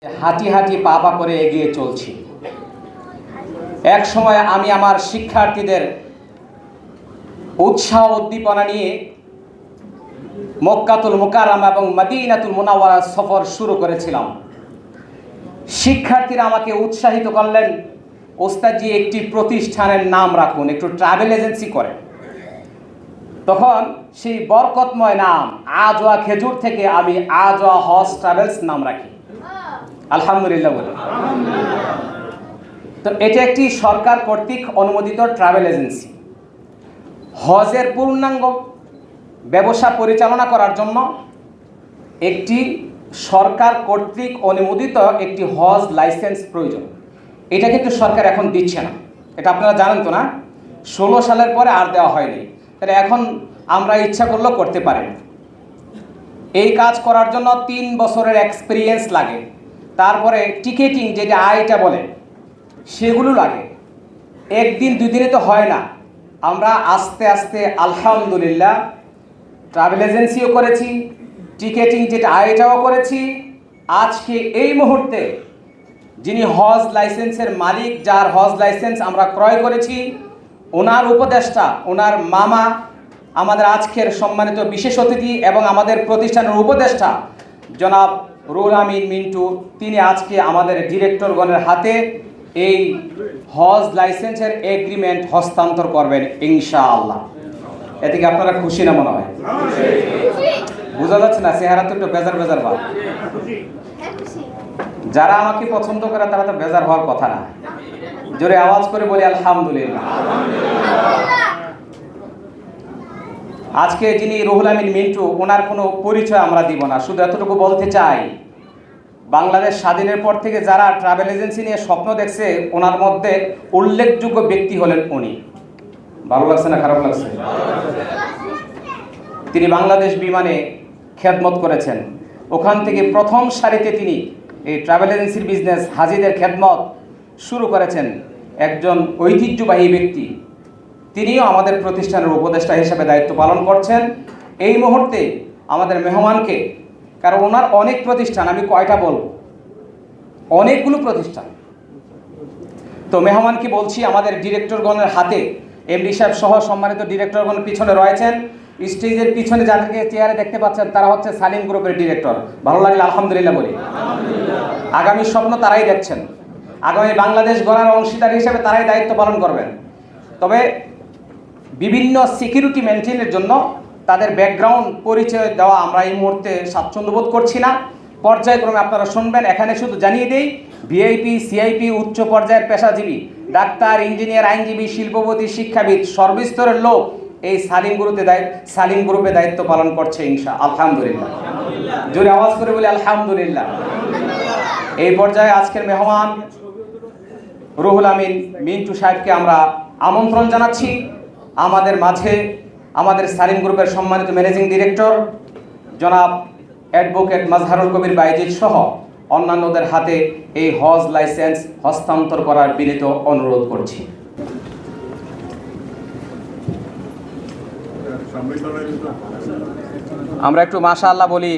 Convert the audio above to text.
হাঁটি হাঁটি পা পা করে এগিয়ে চলছি। এক সময় আমি আমার শিক্ষার্থীদের উৎসাহ উদ্দীপনা নিয়ে মক্কাতুল মুকাররমা এবং মদিনাতুল মুনাওয়ারা সফর শুরু করেছিলাম। শিক্ষার্থীরা আমাকে উৎসাহিত করলেন, ওস্তাদজি একটি প্রতিষ্ঠানের নাম রাখুন, একটু ট্রাভেল এজেন্সি করেন। তখন সেই বরকতময় নাম আজওয়া খেজুর থেকে আমি আজওয়া হজ ট্রাভেলস নাম রাখি। আলহামদুলিল্লাহ বলে। তো এটা একটি সরকার কর্তৃক অনুমোদিত ট্রাভেল এজেন্সি। হজের পূর্ণাঙ্গ ব্যবসা পরিচালনা করার জন্য একটি সরকার কর্তৃক অনুমোদিত একটি হজ লাইসেন্স প্রয়োজন। এটা কিন্তু সরকার এখন দিচ্ছে না, এটা আপনারা জানেন তো না? 16 সালের পরে আর দেওয়া হয়নি। তাহলে এখন আমরা ইচ্ছা করলেও করতে পারি না। এই কাজ করার জন্য 3 বছরের এক্সপিরিয়েন্স লাগে, তারপরে টিকেটিং যেটা আয়টা বলে সেগুলো লাগে। একদিন দুই দিনে তো হয় না। আমরা আস্তে আস্তে আলহামদুলিল্লাহ ট্রাভেল এজেন্সিও করেছি, টিকেটিং যেটা আয়টাও করেছি। আজকে এই মুহূর্তে যিনি হজ লাইসেন্সের মালিক, যার হজ লাইসেন্স আমরা ক্রয় করেছি, ওনার উপদেষ্টা, ওনার মামা, আমাদের আজকের সম্মানিত বিশেষ অতিথি এবং আমাদের প্রতিষ্ঠানের উপদেষ্টা জনাব রুহুল আমিন মিন্টু, তিনি আজকে আমাদের ডিরেক্টরগণের হাতে এই হজ লাইসেন্সের এগ্রিমেন্ট হস্তান্তর করবেন ইনশাআল্লাহ। এতে কি আপনারা খুশি না মনে হয়? বোঝা যাচ্ছে না, চেহারা তো একটু বেজার বেজার ভাব। যারা আমাকে পছন্দ করে তারা তো বেজার হওয়ার কথা না। জোরে আওয়াজ করে বলি আলহামদুলিল্লাহ। আজকে যিনি রুহুল আমিন মিন্টু, ওনার কোনো পরিচয় আমরা দিব না, শুধু এতটুকু বলতে চাই, বাংলাদেশ স্বাধীনের পর থেকে যারা ট্রাভেল এজেন্সি নিয়ে স্বপ্ন দেখছে, ওনার মধ্যে উল্লেখযোগ্য ব্যক্তি হলেন উনি। ভালো লাগছে না খারাপ লাগছে? তিনি বাংলাদেশ বিমানে খেদমত করেছেন, ওখান থেকে প্রথম সারিতে তিনি এই ট্রাভেল এজেন্সির বিজনেস, হাজিদের খেদমত শুরু করেছেন। একজন ঐতিহ্যবাহী ব্যক্তি, তিনিও আমাদের প্রতিষ্ঠানের উপদেষ্টা হিসেবে দায়িত্ব পালন করছেন। এই মুহূর্তে আমাদের মেহমানকে, কারণ ওনার অনেক প্রতিষ্ঠান, আমি কয়টা বলবো, অনেকগুলো প্রতিষ্ঠান। তো মেহমানকে বলছি, আমাদের ডিরেক্টরগণের হাতে, এমডি সাহেব সহ সম্মানিত ডিরেক্টরগণ পিছনে রয়েছেন। স্টেজের পিছনে যাদেরকে চেয়ারে দেখতে পাচ্ছেন তারা হচ্ছে সালিম গ্রুপের ডিরেক্টর। ভালো লাগলে আলহামদুলিল্লাহ বলি। আগামী স্বপ্ন তারাই দেখছেন, আগামী বাংলাদেশ গড়ার অংশীদার হিসেবে তারাই দায়িত্ব পালন করবেন। তবে বিভিন্ন সিকিউরিটি মেনটেনের জন্য তাদের ব্যাকগ্রাউন্ড পরিচয় দেওয়া আমরা এই মুহূর্তে স্বাচ্ছন্দ্য বোধ করছি না। পর্যায়ক্রমে আপনারা শুনবেন। এখানে শুধু জানিয়ে দেই, ভিআইপি, সিআইপি, উচ্চ পর্যায়ের পেশাজীবী, ডাক্তার, ইঞ্জিনিয়ার, আইনজীবী, শিল্পপতি, শিক্ষাবিদ, সর্বস্তরের লোক এই সালিম গ্রুপে দায়িত্ব পালন করছে আলহামদুলিল্লাহ। জোরে আওয়াজ করে বলি আলহামদুলিল্লাহ। এই পর্যায়ে আজকের মেহমান রুহুল আমিন মিন্টু সাহেবকে আমরা আমন্ত্রণ জানাচ্ছি আমাদের মাঝে। আমাদের সালিম গ্রুপের সম্মানিত ম্যানেজিং ডিরেক্টর জনাব অ্যাডভোকেট মাজহারুল কবির বাইজিদ সহ অন্যান্যদের হাতে এই হজ লাইসেন্স হস্তান্তর করার বিনীত অনুরোধ করছি। আমরা একটু মাশাআল্লাহ বলি।